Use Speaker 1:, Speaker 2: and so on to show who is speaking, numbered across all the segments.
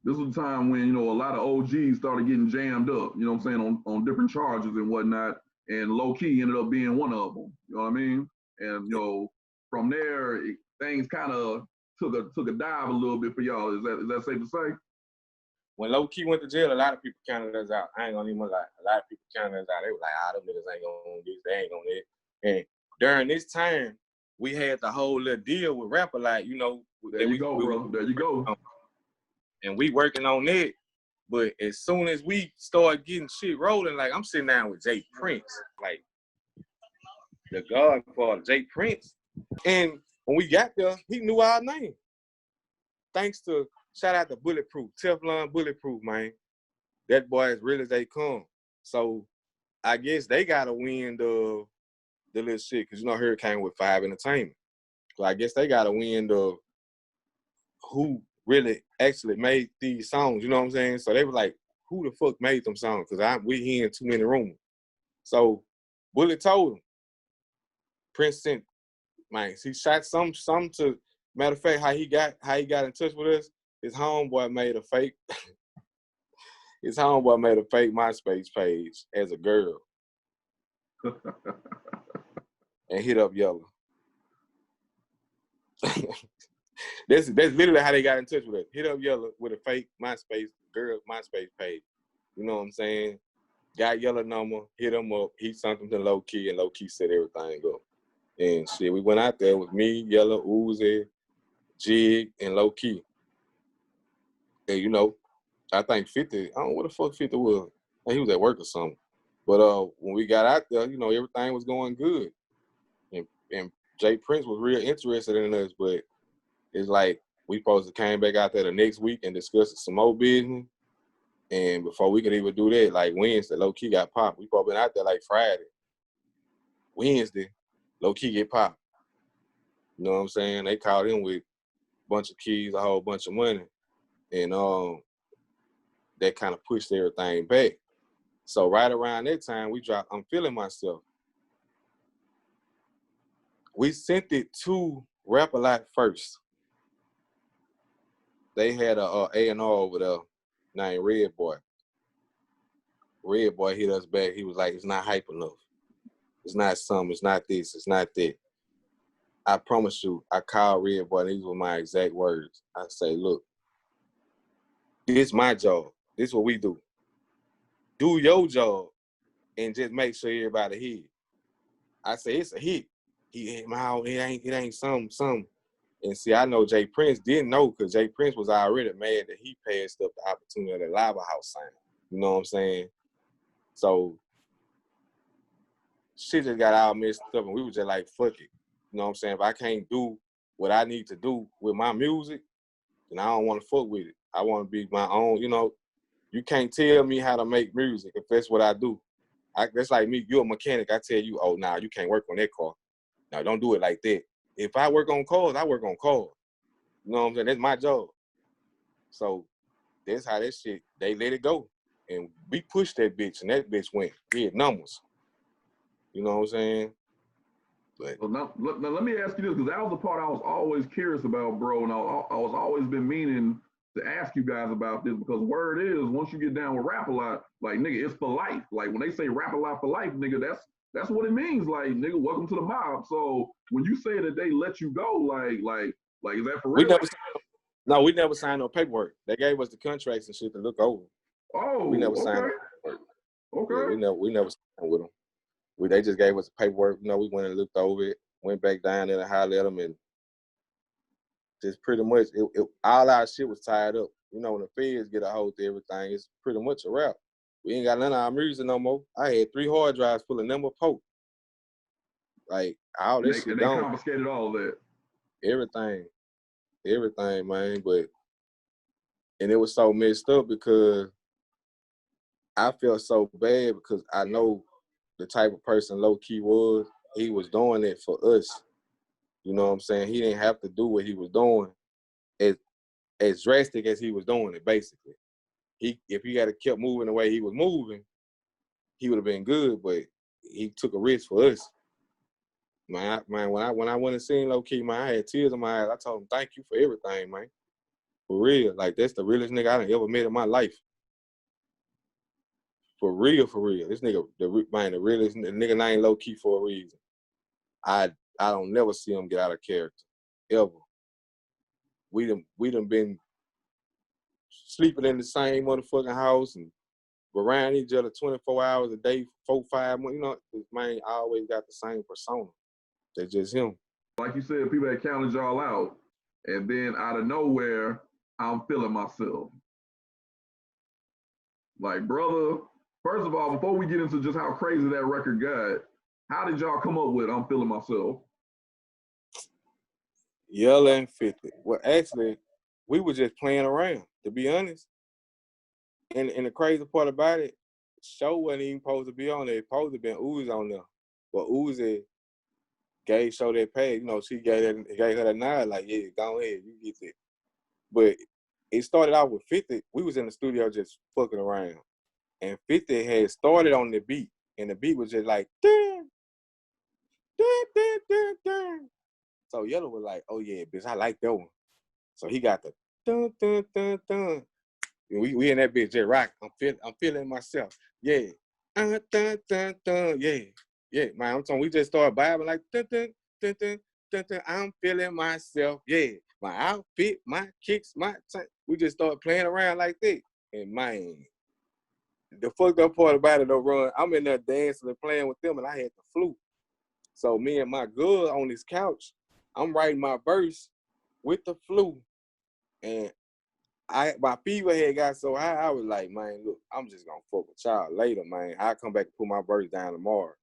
Speaker 1: this was a time when, you know, a lot of OGs started getting jammed up, you know what I'm saying, on different charges and whatnot. And low key ended up being one of them. You know what I mean? And, you know, from there, things kind of took a dive a little bit for y'all. Is that safe to say?
Speaker 2: When low key went to jail, a lot of people counted us out. I ain't gonna even lie. A lot of people counted us out. They were like, them niggas ain't gonna do this, they ain't gonna that. And during this time, we had the whole little deal with Rapper, like, you know.
Speaker 1: There you go, bro. There you go.
Speaker 2: And we working on it. But as soon as we start getting shit rolling, like I'm sitting down with Jay Prince, like the godfather, Jay Prince. And when we got there, he knew our name. Thanks to, shout out to Bulletproof, Teflon Bulletproof, man. That boy as real as they come. So I guess they gotta win the little shit, cause you know Hurricane with 5 Entertainment. So I guess they gotta win the who really actually made these songs, you know what I'm saying? So they were like, who the fuck made them songs? Cause we hearing too many rumors. So Bullet told him. Prince sent, man, he shot some to, matter of fact, how he got in touch with us, his homeboy made a fake MySpace page as a girl. And hit up Yellow. That's literally how they got in touch with us. Hit up Yellow with a fake MySpace page. You know what I'm saying? Got Yellow number, hit him up. He sent him to Low Key, and Low Key set everything up. And shit, we went out there with me, Yellow, Uzi, Jig, and Low Key. And you know, I think 50, I don't know what the fuck 50 was. I think he was at work or something. But when we got out there, you know, everything was going good. And Jay Prince was real interested in us, but it's like we supposed to came back out there the next week and discussed some more business. And before we could even do that, like Wednesday, Low Key got popped. We probably been out there like Friday. Wednesday, Low Key get popped. You know what I'm saying? They called him with a bunch of keys, a whole bunch of money. And that kind of pushed everything back. So right around that time, we dropped I'm Feelin Myself. We sent it to Rap-A-Lot first. They had a A&R over there named Red Boy. Red Boy hit us back. He was like, it's not hype enough. It's not some, it's not this, it's not that. I promise you, I called Red Boy, and these were my exact words. I say, look, this is my job. This is what we do. Do your job and just make sure everybody hear it. I say, it's a hit. It ain't some. And see, I know Jay Prince didn't know, because Jay Prince was already mad that he passed up the opportunity of the Lava House sign. You know what I'm saying? So shit just got all messed up, and we was just like, fuck it. You know what I'm saying? If I can't do what I need to do with my music, then I don't want to fuck with it. I want to be my own, you know. You can't tell me how to make music if that's what I do. That's like me, you're a mechanic. I tell you, oh, nah, you can't work on that car. Now, don't do it like that. If I work on cars, I work on cars. You know what I'm saying? That's my job. So that's how that shit, they let it go. And we pushed that bitch, and that bitch went, hit numbers. You know what I'm saying? But
Speaker 1: well, now, let me ask you this, because that was the part I was always curious about, bro, and I was always been meaning to ask you guys about this, because word is, once you get down with Rap-A-Lot, like, nigga, it's for life. Like, when they say Rap-A-Lot for life, nigga, that's what it means. Like, nigga, welcome to the mob. So when you say that they let you go, like, is that for real?
Speaker 2: We never signed no paperwork. They gave us the contracts and shit to look over.
Speaker 1: Oh,
Speaker 2: we never signed no paperwork. Okay. Yeah, we never signed with them. They just gave us the paperwork. You know, we went and looked over it, went back down there and hollered at them, and just pretty much, all our shit was tied up. You know, when the feds get a hold of everything, it's pretty much a wrap. We ain't got none of our music no more. I had 3 hard drives full of number Polkk. Like, all this shit gone.
Speaker 1: They confiscated all of that.
Speaker 2: Everything, man. And it was so messed up because I felt so bad, because I know the type of person Low Key was. He was doing it for us. You know what I'm saying? He didn't have to do what he was doing as drastic as he was doing it, basically. If he had kept moving the way he was moving, he would have been good, but he took a risk for us. Man, when I went and seen Low Key, man, I had tears in my eyes. I told him, thank you for everything, man. For real. Like, that's the realest nigga I done ever met in my life. For real, for real. This nigga, the realest nigga, I ain't low key for a reason. I don't never see him get out of character, ever. We done been sleeping in the same motherfucking house and around each other 24 hours a day, 4, 5 months. You know, this man always got the same persona. That's just him.
Speaker 1: Like you said, people had counted y'all out, and then out of nowhere, I'm feeling myself. Like, brother, first of all, before we get into just how crazy that record got, how did y'all come up with I'm Feeling Myself?
Speaker 2: Yella and 50. Well, actually, we were just playing around, to be honest. And the crazy part about it, show wasn't even supposed to be on there. It supposed to be Uzi on there. But Uzi gave show that page. You know, she gave her that nod, like, yeah, go ahead, you get it. But it started out with 50. We was in the studio just fucking around. And 50 had started on the beat. And the beat was just like, dun, dun, dun, dun, dun. So Yellow was like, oh yeah, bitch, I like that one. So he got the dun, dun, dun, dun. And we in that bitch just rock. I'm feeling myself. Yeah. Dun, dun, dun, dun. Yeah. Yeah, man. I'm talking, we just started vibing like dun, dun, dun, dun, dun, dun. I'm feeling myself. Yeah. My outfit, my kicks, we just started playing around like that. And man, the fucked up part about it though, Ron, I'm in there dancing and playing with them and I had the flu. So me and my girl on this couch, I'm writing my verse with the flu. And my fever had got so high, I was like, man, look, I'm just gonna fuck with y'all later, man. I'll come back and put my verse down tomorrow.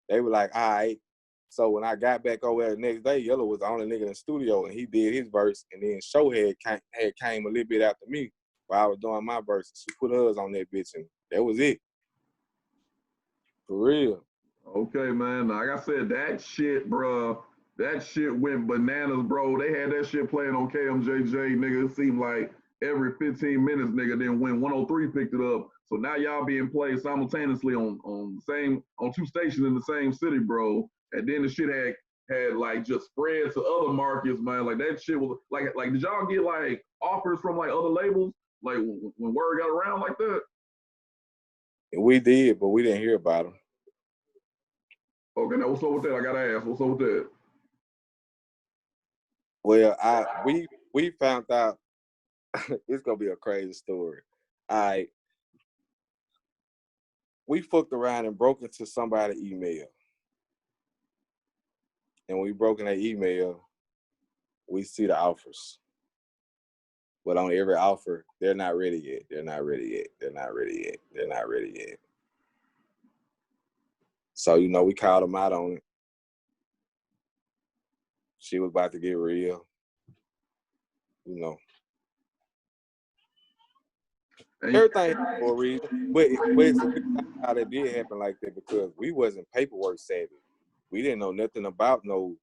Speaker 2: They were like, all right. So when I got back over there the next day, Yellow was the only nigga in the studio and he did his verse. And then Showhead came a little bit after me while I was doing my verse. She put hers on that bitch and that was it. For real.
Speaker 1: Okay, man. Like I said, that shit, bro, that shit went bananas, bro. They had that shit playing on KMJJ, nigga. It seemed like every 15 minutes, nigga. Then when 103 picked it up, so now y'all being played simultaneously on two stations in the same city, bro. And then the shit had like just spread to other markets, man. Like that shit was like did y'all get like offers from like other labels, like when word got around like that?
Speaker 2: And we did, but we didn't hear about them.
Speaker 1: Okay, now what's up with that? I gotta ask, what's up with that?
Speaker 2: Well, we found out it's gonna be a crazy story. We fucked around and broke into somebody's email. And when we broke in that email, we see the offers. But on every offer, they're not ready yet. They're not ready yet. They're not ready yet. They're not ready yet. So, you know, we called them out on it. She was about to get real. You know. Everything for a reason. But it's a good thing how that did happen like that because we wasn't paperwork savvy. We didn't know nothing about no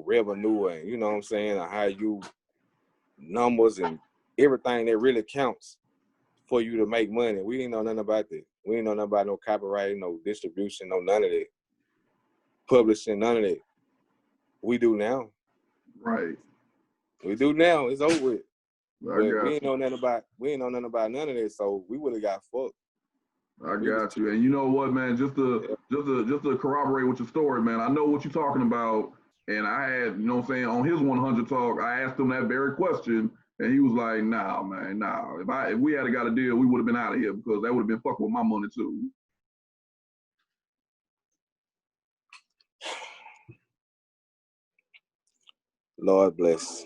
Speaker 2: revenue and, you know what I'm saying, or how you numbers and everything that really counts for you to make money. We didn't know nothing about that. We didn't know nothing about no copyright, no distribution, no none of that. Publishing, none of that. We do now.
Speaker 1: Right.
Speaker 2: We do now. It's over with. But we ain't know nothing about none of that, so we would have got fucked.
Speaker 1: I got you. And you know what, man, just to corroborate with your story, man, I know what you're talking about. And I had, you know what I'm saying, on his 100 talk, I asked him that very question, and he was like, nah, man, nah. If we had got a deal, we would have been out of here because that would have been fucking with my money too.
Speaker 2: Lord bless.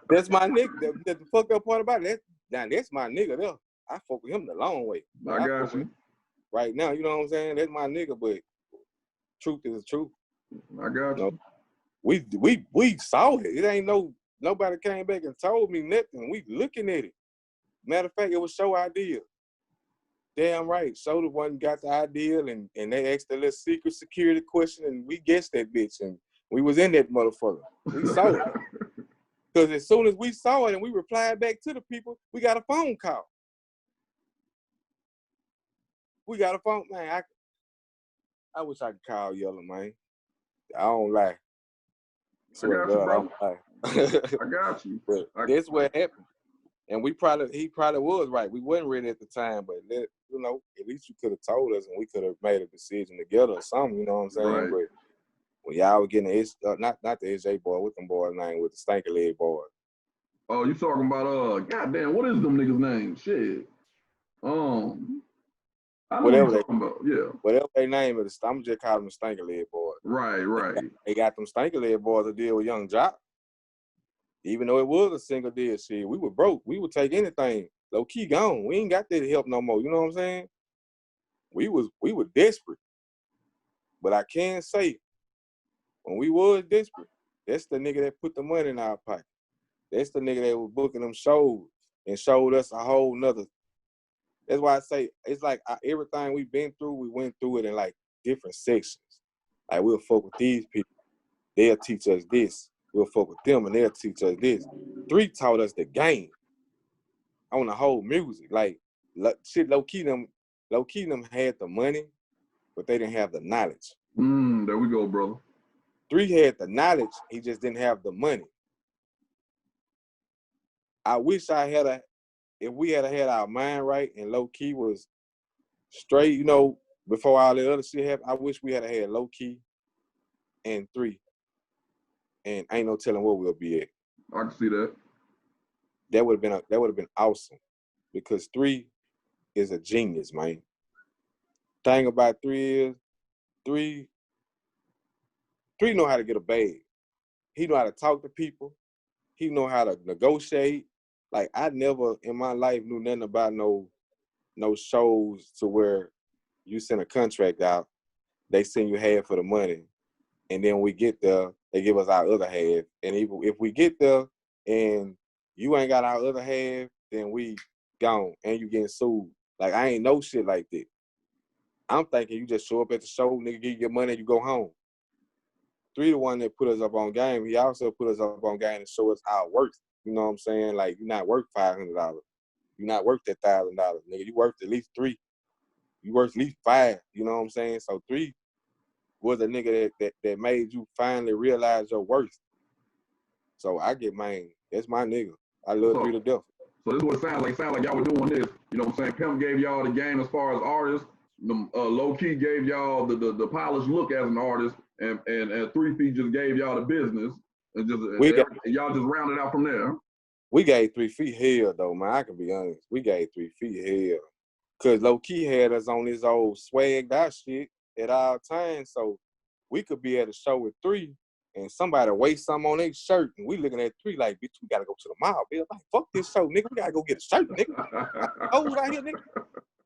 Speaker 2: That's my nigga. The fucked up part about it, that's my nigga there. I fuck with him the long way.
Speaker 1: I got you.
Speaker 2: Right now, you know what I'm saying? That's my nigga, but truth is the truth.
Speaker 1: I got you.
Speaker 2: We saw it. It ain't nobody came back and told me nothing. We looking at it. Matter of fact, it was show idea. Damn right. Show the one got the idea and they asked the little secret security question and we guessed that bitch and we was in that motherfucker. We saw it. Because as soon as we saw it and we replied back to the people, we got a phone call. We got a phone, man. I wish I could call Yellow, man. I don't lie.
Speaker 1: I got you, bro. I got you.
Speaker 2: But that's what happened. And he probably was right. We wasn't ready at the time, but you know, at least you could have told us and we could have made a decision together or something, you know what I'm saying?
Speaker 1: Right.
Speaker 2: But when y'all were getting not the SJ boy, what them boys' name, with the stanky leg boys.
Speaker 1: Oh, you talking about goddamn, what is them niggas' name? Shit. I know what you're talking about, yeah.
Speaker 2: Whatever they name is, I'm just calling them stanky leg boys.
Speaker 1: Right.
Speaker 2: They got them stanky leg boys to deal with Young Jock. Even though it was a single deal shit, we were broke. We would take anything. Low key gone. We ain't got that help no more. You know what I'm saying? We were desperate. But I can say, when we was desperate, that's the nigga that put the money in our pocket. That's the nigga that was booking them shows and showed us a whole nother. That's why I say it's like everything we've been through, we went through it in like different sections. Like we'll fuck with these people, they'll teach us this. We'll fuck with them and they'll teach us this. 3 taught us the game on the whole music. Like shit, low key them had the money, but they didn't have the knowledge.
Speaker 1: There we go, brother.
Speaker 2: 3 had the knowledge, he just didn't have the money. I wish if we had our mind right and low key was straight, you know, before all the other shit happened, I wish we had low key and 3. And ain't no telling where we'll be at.
Speaker 1: I can see that.
Speaker 2: That would have been awesome. Because 3 is a genius, man. Thing about 3 is 3 know how to get a bag. He know how to talk to people. He know how to negotiate. Like I never in my life knew nothing about no shows to where you send a contract out, they send you half of the money, and then we get there, they give us our other half. And even if we get there and you ain't got our other half, then we gone and you getting sued. Like I ain't no shit like that. I'm thinking you just show up at the show, nigga, give you your money, you go home. 3 the one that put us up on game. He also put us up on game to show us our worth. You know what I'm saying? Like you're not worth $500. You're not worth that $1,000, nigga. You worth at least 3. You worth at least 5. You know what I'm saying? So 3 was a nigga that made you finally realize your worth. So I get mine. That's my nigga. I love 3 to death.
Speaker 1: So this is what it sounds like. It sounds like y'all were doing this. You know what I'm saying? Pimp gave y'all the game as far as artists. Low key gave y'all the polished look as an artist, and 3 Feet just gave y'all the business, and y'all just rounded out from there.
Speaker 2: We gave 3 Feet hell though, man. I can be honest. We gave 3 Feet hell, cause low key had us on this old swagged out shit at all times. So we could be at a show with 3, and somebody waste something on their shirt, and we looking at 3 like, bitch, we gotta go to the mall, bitch. Like, fuck this show, nigga. We gotta go get a shirt, nigga. Oh, right here, nigga.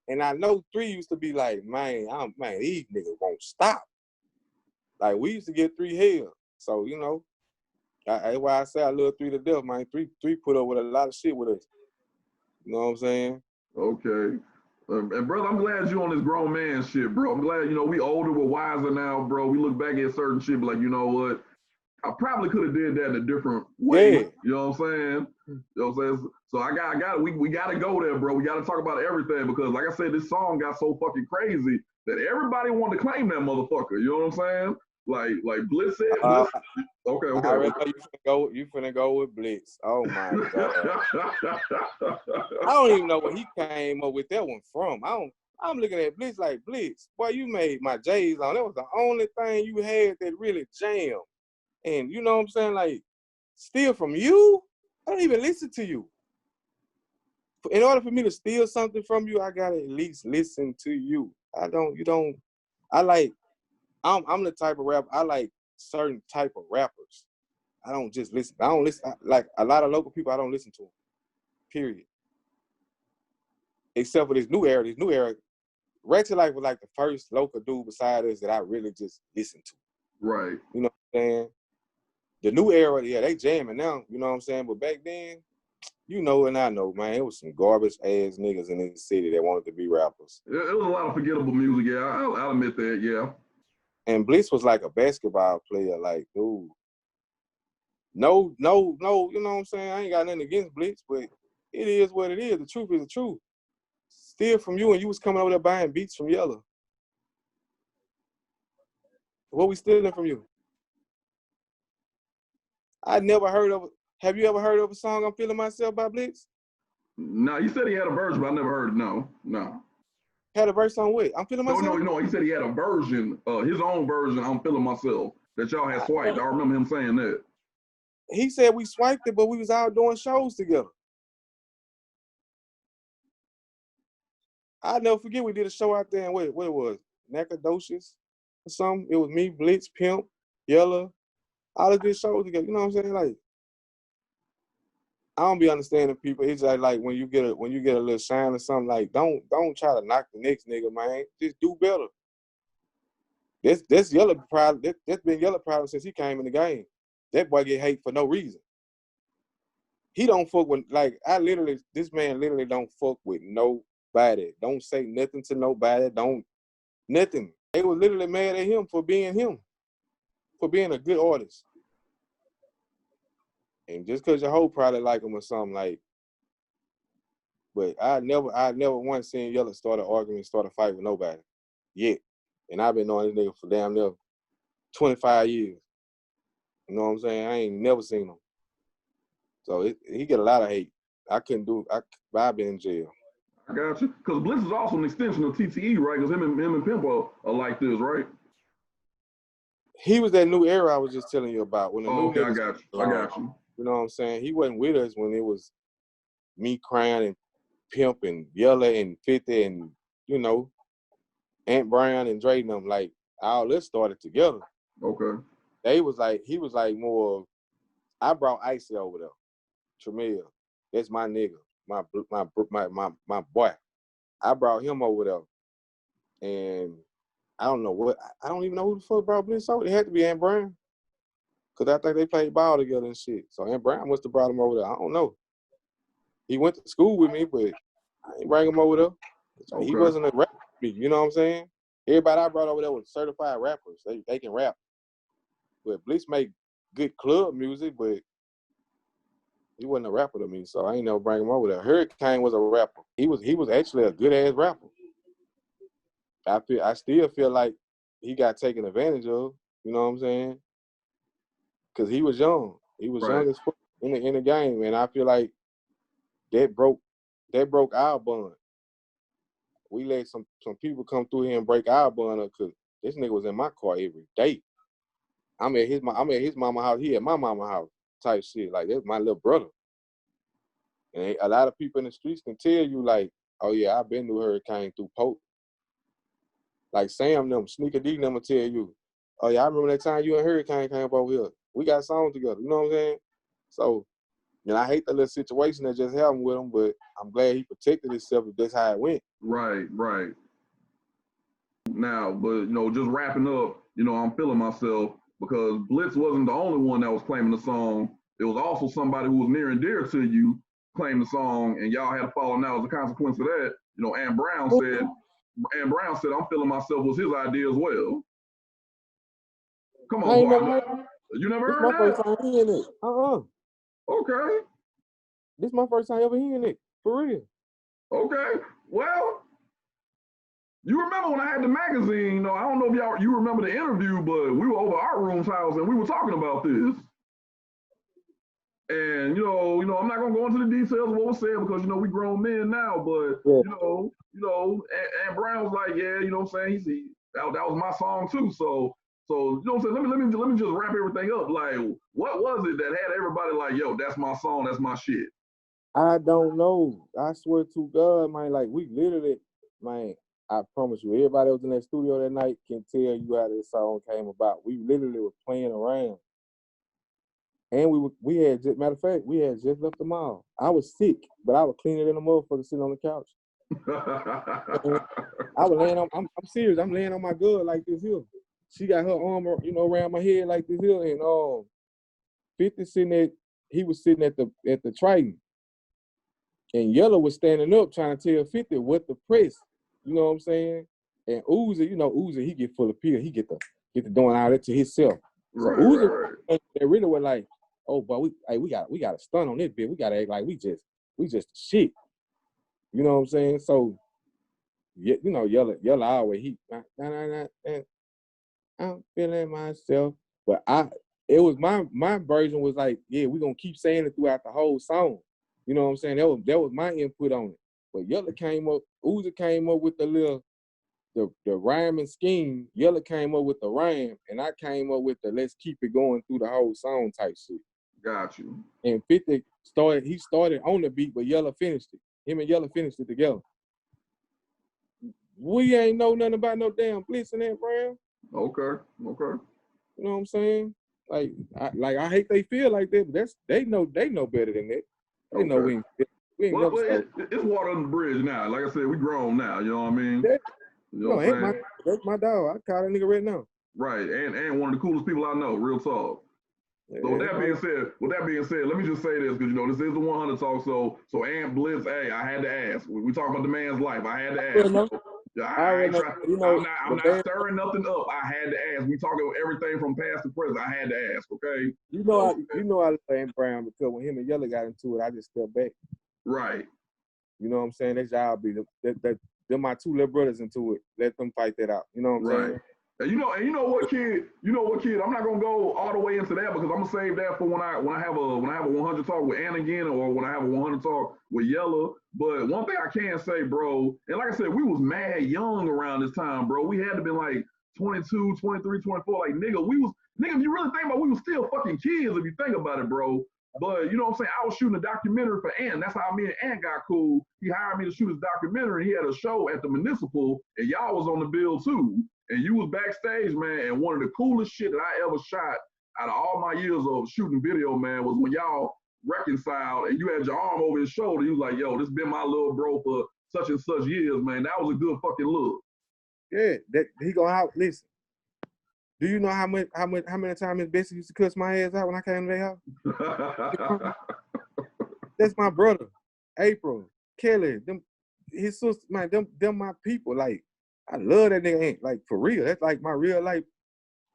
Speaker 2: And I know 3 used to be like, man, these niggas won't stop. Like, we used to get 3 hell. So, you know, that's why I say I love 3 to death, man. 3 put up with a lot of shit with us. You know what I'm saying?
Speaker 1: Okay. And brother, I'm glad you on this grown man shit, bro. I'm glad, you know, we older, we're wiser now, bro. We look back at certain shit, like, you know what? I probably could have did that in a different way. Yeah. You know what I'm saying? You know what I'm saying? So I got we got to go there, bro. We got to talk about everything because, like I said, this song got so fucking crazy that everybody wanted to claim that motherfucker. You know what I'm saying? Like Blitz said. Okay.
Speaker 2: You finna go with Blitz. Oh my god. I don't even know where he came up with that one from. I'm looking at Blitz like, Blitz, boy, you made my J's on. That was the only thing you had that really jammed. And you know what I'm saying? Like, steal from you? I don't even listen to you. In order for me to steal something from you, I gotta at least listen to you. I'm the type of rapper, I like certain type of rappers. I don't just listen. Like a lot of local people, I don't listen to them. Period. Except for this new era. Ratchet Life was like the first local dude beside us that I really just listened to.
Speaker 1: Right.
Speaker 2: You know what I'm saying? The new era, yeah, they jamming now, you know what I'm saying? But back then, you know and I know, man, it was some garbage ass niggas in this city that wanted to be rappers.
Speaker 1: It was a lot of forgettable music, yeah. I'll admit that, yeah.
Speaker 2: And Blitz was like a basketball player, like, dude. No, you know what I'm saying? I ain't got nothing against Blitz, but it is what it is. The truth is the truth. Steal from you and you was coming over there buying beats from Yellow. What we stealing from you? I never heard of. Have you ever heard of a song "I'm Feeling Myself" by Blitz?
Speaker 1: No, you said he had a version, but I never heard it. No.
Speaker 2: Had a verse on what? I'm feeling myself.
Speaker 1: No. He said he had a version, his own version. I'm feeling myself that y'all had swiped. I remember him saying that.
Speaker 2: He said we swiped it, but we was out doing shows together. I'll never forget we did a show out there and what it was, Nacogdoches or something. It was me, Blitz, Pimp, Yella, all of these shows together. You know what I'm saying? Like, I don't be understanding people. It's like when you get a little shine or something, like don't try to knock the next nigga, man. Just do better. That's Yella problem. That's been Yella problem since he came in the game. That boy get hate for no reason. He don't fuck with, like, this man literally don't fuck with nobody. Don't say nothing to nobody. Don't nothing. They were literally mad at him, for being a good artist. And just because your whole probably like him or something, like, but I never once seen Yella start an argument, start a fight with nobody. Yet. And I've been knowing this nigga for damn near 25 years. You know what I'm saying? I ain't never seen him. So he get a lot of hate. I've been in jail.
Speaker 1: I got you. Because Blitz is also an extension of TTE, right? Because him and Pimp are like this, right?
Speaker 2: He was that new era I was just telling you about. When the new
Speaker 1: okay, I got you.
Speaker 2: You know what I'm saying? He wasn't with us when it was me crying and Pimp and Yella and 50 and, you know, Ant Brown and Dre and them. Like, all this started together.
Speaker 1: Okay.
Speaker 2: He was like more, I brought Icy over there. Tramiel. That's my nigga. My boy. I brought him over there. And I don't even know who the fuck brought Blitz over. It had to be Ant Brown. Because I think they played ball together and shit. So Ant Brown must have brought him over there. I don't know. He went to school with me, but I ain't bring him over there. So okay. He wasn't a rapper, you know what I'm saying? Everybody I brought over there was certified rappers. They can rap. But Blitz make good club music, but he wasn't a rapper to me, so I ain't never bring him over there. Hurricane was a rapper. He was actually a good ass rapper. I still feel like he got taken advantage of. You know what I'm saying? Because he was young. He was young as fuck in the game, and I feel like that broke our bond. We let some people come through here and break our bond up, because this nigga was in my car every day. I'm at his mama house. He at my mama house. Type shit. Like, that's my little brother. And a lot of people in the streets can tell you, like, oh yeah, I've been through Hurricane through Polkk. Like Sam them, Sneaker D them will tell you, oh yeah, I remember that time you and Hurricane came up over here. We got songs together, you know what I'm saying? So, you know, I hate the little situation that just happened with him, but I'm glad he protected himself if that's how it went.
Speaker 1: Right. Now, but, you know, just wrapping up, you know, I'm feeling myself, because Blitz wasn't the only one that was claiming the song. There was also somebody who was near and dear to you claim the song, and y'all had to follow now as a consequence of that. You know, Ant Brown said, I'm feeling myself was his idea as well. Come on, boy. You never heard that?
Speaker 2: This my first time hearing it.
Speaker 1: Okay.
Speaker 2: This is my first time ever hearing it, for real.
Speaker 1: Okay. Well, you remember when I had the magazine, you know, I don't know if you remember the interview, but we were over our room's house and we were talking about this. And, you know, I'm not going to go into the details of what was said, because, you know, we grown men now, but, yeah. you know, and Brown was like, yeah, you know what I'm saying? That was my song too. So, you know what I'm saying? Let me just wrap everything up. Like, what was it that had everybody like, yo, that's my song, that's my shit?
Speaker 2: I don't know. I swear to God, man, like, we literally, man, I promise you, everybody that was in that studio that night can tell you how this song came about. We literally were playing around. And we had just, matter of fact, we had just left the mall. I was sick, but I was cleaner than a motherfucker sitting on the couch. I was laying on, I'm serious, I'm laying on my girl like this here. She got her arm, you know, around my head like this here, and 50 he was sitting at the Triton. And Yella was standing up trying to tell 50 what to press. You know what I'm saying? And Uzi, you know, he get full of pill. He get the doing all that to himself. So Uzi, they really were like, oh, but we got a stunt on this bit. We got to act like we just shit. You know what I'm saying? So, you know, Yella always, I'm feeling myself. But it was my version was like, yeah, we're gonna keep saying it throughout the whole song. You know what I'm saying? That was my input on it. But Yella came up, Uzi came up with the rhyming scheme. Yella came up with the rhyme, and I came up with the let's keep it going through the whole song type shit.
Speaker 1: Got you.
Speaker 2: And 50 started on the beat, but Yella finished it. Him and Yella finished it together. We ain't know nothing about no damn Blitz and that, Brown.
Speaker 1: Okay.
Speaker 2: You know what I'm saying? Like I hate they feel like that, but they know better than that. They know we ain't
Speaker 1: well,
Speaker 2: never
Speaker 1: it's water under the bridge now. Like I said, we grown now. You know what I mean? You know what I'm saying?
Speaker 2: That's my dog. I call that nigga right now.
Speaker 1: Right, and one of the coolest people I know. Real talk. So with that being said, let me just say this, because you know this is the 100 talk. So Ant Blitz, hey, I had to ask. We talk about the man's life. I had to ask. I'm not stirring nothing up. I had to ask. We talk about everything from past to present. I had to ask. Okay.
Speaker 2: You know I love Ant Brown because when him and Yella got into it, I just stepped back.
Speaker 1: Right.
Speaker 2: You know what I'm saying? That's y'all be they're my two little brothers into it. Let them fight that out. You know what I'm saying?
Speaker 1: And you know what, kid? I'm not gonna go all the way into that because I'm gonna save that for when I have a 100 talk with Ann again, or when I have a 100 talk with Yella. But one thing I can say, bro, and like I said, we was mad young around this time, bro. We had to be like 22, 23, 24. Like nigga, if you really think about it, we was still fucking kids if you think about it, bro. But you know what I'm saying? I was shooting a documentary for Ant. That's how me and Ant got cool. He hired me to shoot his documentary. He had a show at the Municipal, and y'all was on the bill too. And you was backstage, man. And one of the coolest shit that I ever shot out of all my years of shooting video, man, was when y'all reconciled and you had your arm over his shoulder. You was like, yo, this been my little bro for such and such years, man. That was a good fucking look.
Speaker 2: Yeah, that he gonna out. Listen, do you know how many times his bestie used to cuss my ass out when I came to their house? That's my brother, April, Kelly, them, his sister, man, them my people. Like, I love that nigga Ant, like for real. That's like my real life,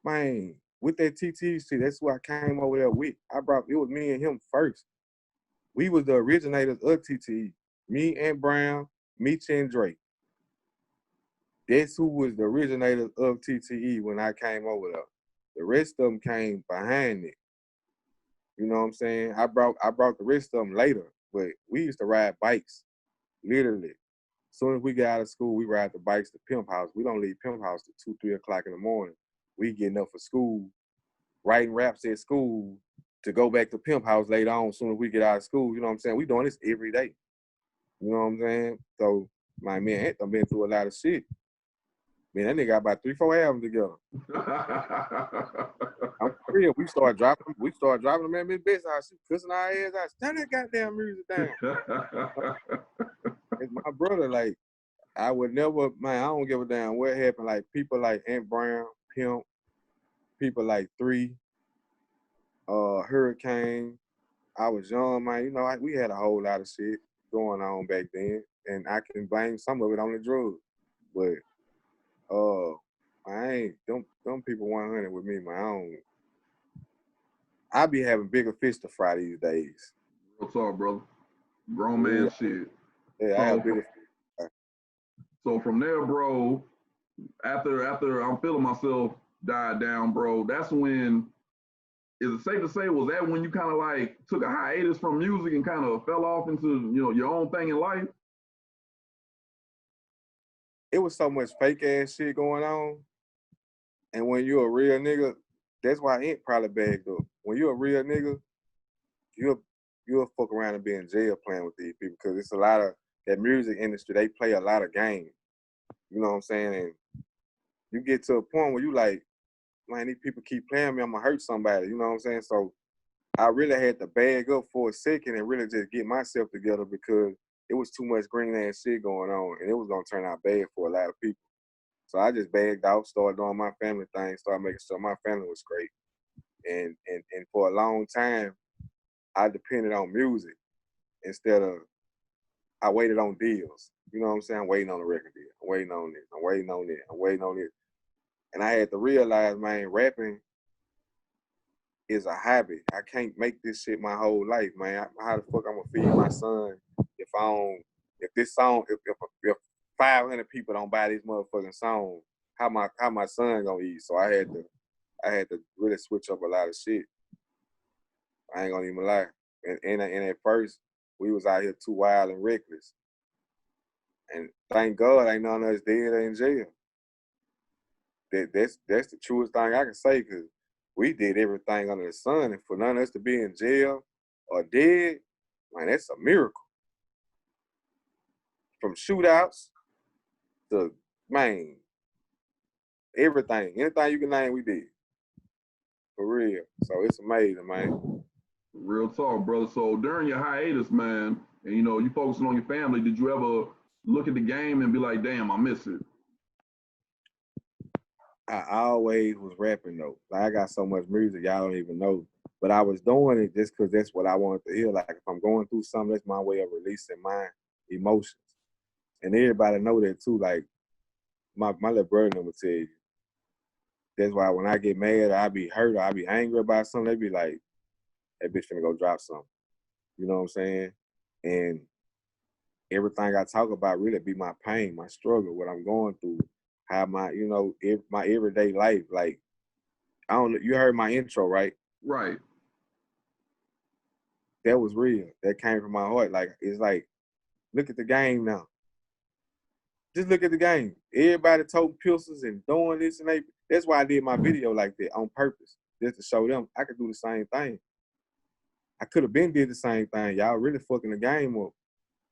Speaker 2: man. With that TT shit, that's what I came over there with. It was me and him first. We was the originators of TT. Me and Brown, Meech and Drake. That's who was the originators of TTE when I came over there. The rest of them came behind it. You know what I'm saying? I brought the rest of them later, but we used to ride bikes, literally. As soon as we get out of school, we ride the bikes to Pimp House. We don't leave Pimp House till 2, 3 o'clock in the morning. We getting up for school, writing raps at school to go back to Pimp House later on as soon as we get out of school. You know what I'm saying? We doing this every day. You know what I'm saying? So my man Ant done been through a lot of shit. Man, that nigga got about 3, 4 albums together. I'm real. We started dropping the man Miss Bitch out. She cussing our ass out. Turn that goddamn music down. It's my brother. Like, I would never, man, I don't give a damn what happened. Like, people like Ant Brown, Pimp, people like 3, Hurricane. I was young, man. You know, we had a whole lot of shit going on back then. And I can blame some of it on the drugs. But I ain't them people 100 with me, man. I be having bigger fish to fry these days.
Speaker 1: What's up, brother? Grown man shit.
Speaker 2: Yeah, I have bigger.
Speaker 1: So from there, bro, after I'm Feelin Myself died down, bro, that's when, is it safe to say, was that when you kind of like took a hiatus from music and kind of fell off into, you know, your own thing in life?
Speaker 2: It was so much fake ass shit going on. And when you're a real nigga, that's why Ant probably bagged up. When you're a real nigga, you'll fuck around and be in jail playing with these people, because it's a lot of that music industry, they play a lot of games. You know what I'm saying? And you get to a point where you like, man, these people keep playing me, I'm gonna hurt somebody. You know what I'm saying? So I really had to bag up for a second and really just get myself together, because it was too much green ass shit going on, and it was gonna turn out bad for a lot of people. So I just bagged out, started doing my family thing, started making sure my family was great. And for a long time, I depended on music instead of, I waited on deals. You know what I'm saying? I'm waiting on a record deal. I'm waiting on this. I'm waiting on this. I'm waiting on this. And I had to realize, man, rapping is a hobby. I can't make this shit my whole life, man. How the fuck I'm gonna feed my son if this song, if 500 people don't buy this motherfucking song, how my son gonna eat? So I had to I had to really switch up a lot of shit. I ain't gonna even lie. And at first, we was out here too wild and reckless. And thank God ain't none of us dead or in jail. That's the truest thing I can say, because we did everything under the sun, and for none of us to be in jail or dead, man, that's a miracle. From shootouts to, man, everything, anything you can name, we did. For real. So it's amazing, man.
Speaker 1: Real talk, brother. So during your hiatus, man, and you focusing on your family, did you ever look at the game and be like, damn, I miss it?
Speaker 2: I always was rapping though. Like, I got so much music, y'all don't even know. But I was doing it just because that's what I wanted to hear. Like, if I'm going through something, that's my way of releasing my emotions. And everybody know that too. Like, my little brother never tell you. That's why when I get mad or I be hurt or I be angry about something, they be like, that bitch finna go drop something. You know what I'm saying? And everything I talk about really be my pain, my struggle, what I'm going through, how my everyday life. Like, I don't know, you heard my intro, right?
Speaker 1: Right.
Speaker 2: That was real. That came from my heart. Like, it's like, look at the game now. Just look at the game. Everybody toting pistols and doing this and that. That's why I did my video like that on purpose, just to show them I could do the same thing. I could have been did the same thing. Y'all really fucking the game up.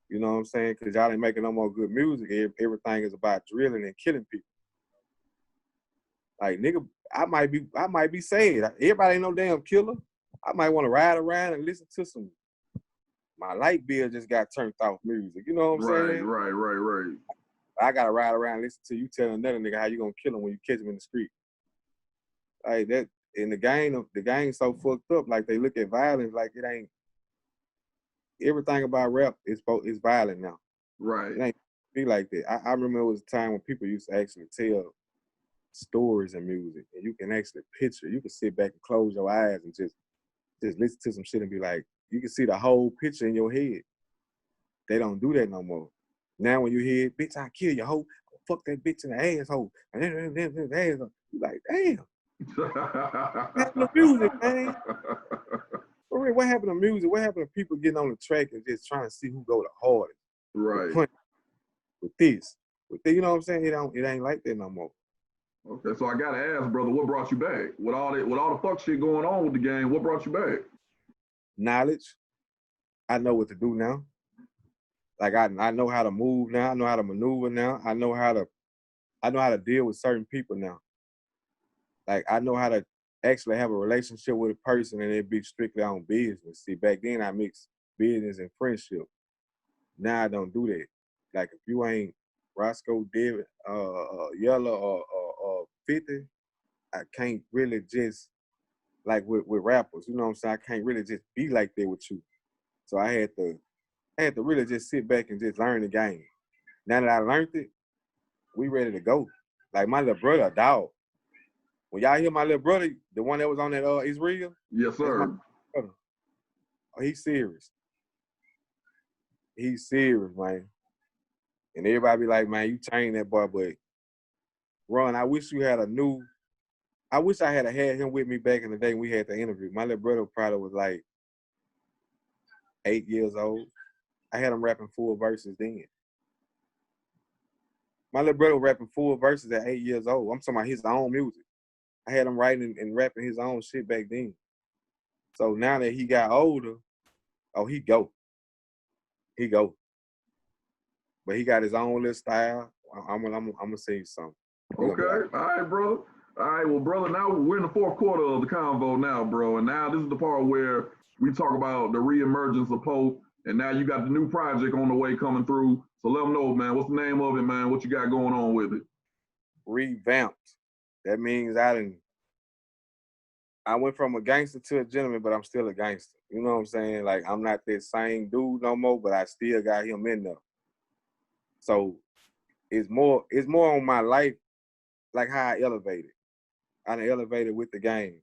Speaker 2: You know what I'm saying? Because y'all ain't making no more good music. Everything is about drilling and killing people. Like, nigga, I might be sad. Everybody ain't no damn killer. I might want to ride around and listen to some, my light bill just got turned off music. You know what I'm saying?
Speaker 1: Right.
Speaker 2: I gotta ride around and listen to you telling another nigga how you gonna kill him when you catch him in the street. Like that in the game's so fucked up. Like, they look at violence like it ain't. Everything about rap is violent now.
Speaker 1: Right.
Speaker 2: It ain't be like that. I remember it was a time when people used to actually tell stories in music, and you can actually picture. You can sit back and close your eyes and just listen to some shit and be like, you can see the whole picture in your head. They don't do that no more. Now when you hear, bitch, I kill your hoe, fuck that bitch in the asshole, and then you like, damn. What happened to music, man? For real, what happened to music? What happened to people getting on the track and just trying to see who go the hardest?
Speaker 1: Right.
Speaker 2: With this, you know what I'm saying? It ain't like that no more.
Speaker 1: Okay, so I gotta ask, brother, what brought you back? With all the fuck shit going on with the game, what brought you back?
Speaker 2: Knowledge. I know what to do now. Like, I know how to move now. I know how to maneuver now. I know how to deal with certain people now. Like, I know how to actually have a relationship with a person and it be strictly on business. See, back then I mixed business and friendship. Now I don't do that. Like, if you ain't Roscoe, David, Yellow, or 50, I can't really just, like with rappers, you know what I'm saying? I can't really just be like that with you. So I had to really just sit back and just learn the game. Now that I learned it, we ready to go. Like, my little brother, a dog. When y'all hear my little brother, the one that was on that Is Real?
Speaker 1: Yes, sir.
Speaker 2: Oh, he's serious. He's serious, man. And everybody be like, man, you changed that boy, but Ron, I wish I had him with me back in the day when we had the interview. My little brother probably was like 8 years old. I had him rapping full verses then. My little brother was rapping full verses at 8 years old. I'm talking about his own music. I had him writing and rapping his own shit back then. So now that he got older, oh, he go. But he got his own little style. I'm gonna say you something.
Speaker 1: Okay. All right, brother. All right, well, brother, now we're in the fourth quarter of the convo now, bro. And now this is the part where we talk about the re-emergence of Polkk. And now you got the new project on the way coming through. So let them know, man, what's the name of it, man? What you got going on with it?
Speaker 2: Revamped. That means I went from a gangster to a gentleman, but I'm still a gangster. You know what I'm saying? Like, I'm not that same dude no more, but I still got him in there. So it's more on my life, like how I elevated. I elevated with the game.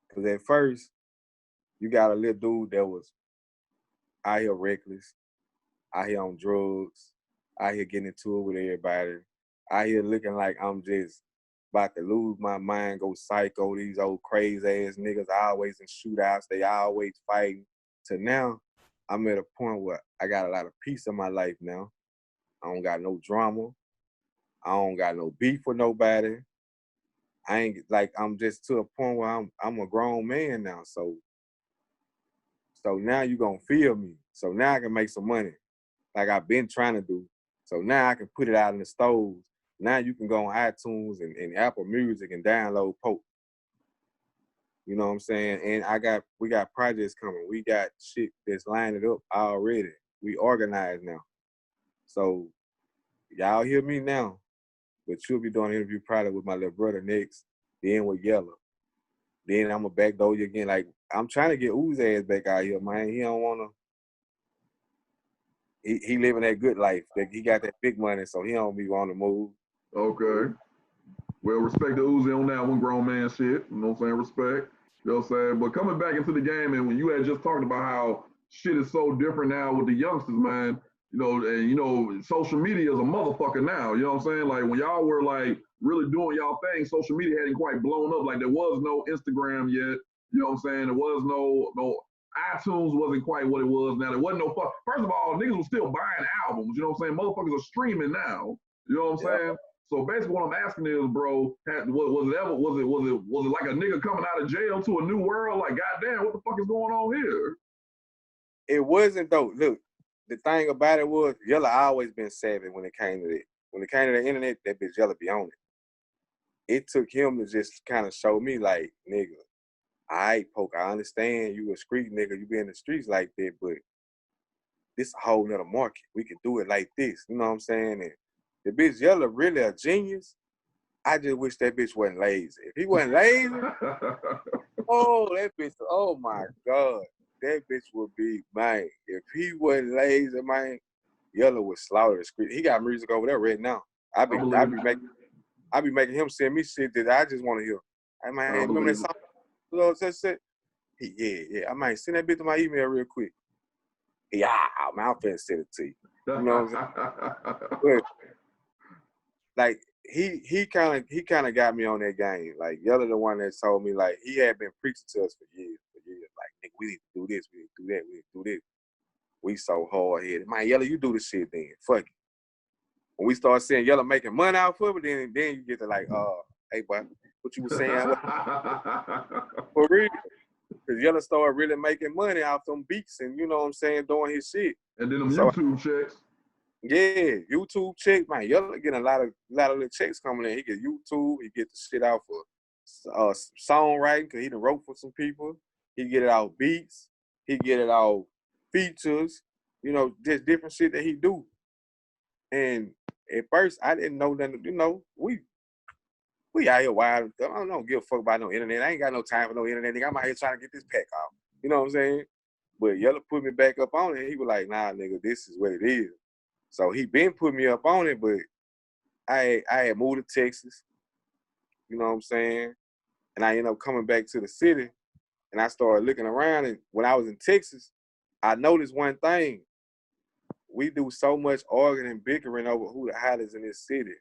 Speaker 2: Because at first, you got a little dude that was out here reckless, out here on drugs, out here getting into it with everybody, out here looking like I'm just about to lose my mind, go psycho. These old crazy ass niggas always in shootouts. They always fighting. To now, I'm at a point where I got a lot of peace in my life now. I don't got no drama. I don't got no beef with nobody. I'm just to a point where I'm a grown man now. So now you gonna feel me. So now I can make some money like I've been trying to do. So now I can put it out in the stores. Now you can go on iTunes and Apple Music and download Polkk. You know what I'm saying? And we got projects coming. We got shit that's lining up already. We organized now. So y'all hear me now, but you'll be doing an interview probably with my little brother next, then with Yellow. Then I'm going to backdoor you again. Like, I'm trying to get Ooze ass back out here, man. He don't want to. He living that good life. He got that big money, so he don't be wanting to move.
Speaker 1: Okay. Well, respect to Uzi on that one, grown man shit. You know what I'm saying? Respect. You know what I'm saying? But coming back into the game, and when you had just talked about how shit is so different now with the youngsters, man, social media is a motherfucker now. You know what I'm saying? Like, when y'all were, like, really doing y'all thing, social media hadn't quite blown up. Like, there was no Instagram yet. You know what I'm saying? There was no iTunes wasn't quite what it was now. There wasn't no fuck. First of all, niggas was still buying albums. You know what I'm saying? Motherfuckers are streaming now. You know what I'm saying? So basically, what I'm asking is, bro, was it like a nigga coming out of jail to a new world? Like, goddamn, what the fuck is going on here?
Speaker 2: It wasn't though. Look, the thing about it was, Yella always been savvy when it came to it. When it came to the internet, that bitch Yella be on it. It took him to just kind of show me, like, nigga, all right, Polkk, I understand you a street nigga, you be in the streets like that, but this a whole nother market. We can do it like this. You know what I'm saying? And the bitch Yella really a genius. I just wish that bitch wasn't lazy. If he wasn't lazy, that bitch, oh my God. That bitch would be, man. If he wasn't lazy, man, Yella would slaughter the street. He got music over there right now. I be making him send me shit that I just want to hear. Hey, man, remember that song? You know, yeah. I might send that bitch to my email real quick. Yeah, man, I'm finna send it to you. You know what I'm saying? But, like, he kind of got me on that game. Like, Yella the one that told me, like, he had been preaching to us for years. Like, nigga, we need to do this, we need to do that, we need to do this. We so hard-headed. Man, Yella, you do the shit then. Fuck it. When we start seeing Yella making money out of it, then you get to like, hey, boy, what you was saying? For real. Because Yella started really making money off them beats and, you know what I'm saying, doing his shit.
Speaker 1: And then them YouTube checks.
Speaker 2: Yeah, YouTube checks, man. Yella getting a lot of little checks coming in. He get YouTube, he get the shit out for songwriting, because he done wrote for some people. He get it out beats. He get it out features. You know, just different shit that he do. And at first, I didn't know nothing. You know, we out here wild. I don't give a fuck about no internet. I ain't got no time for no internet. Nigga, I'm out here trying to get this pack off. You know what I'm saying? But Yella put me back up on it. He was like, nah, nigga, this is what it is. So he been putting me up on it, but I had moved to Texas. You know what I'm saying? And I ended up coming back to the city, and I started looking around. And when I was in Texas, I noticed one thing. We do so much arguing and bickering over who the hottest in this city.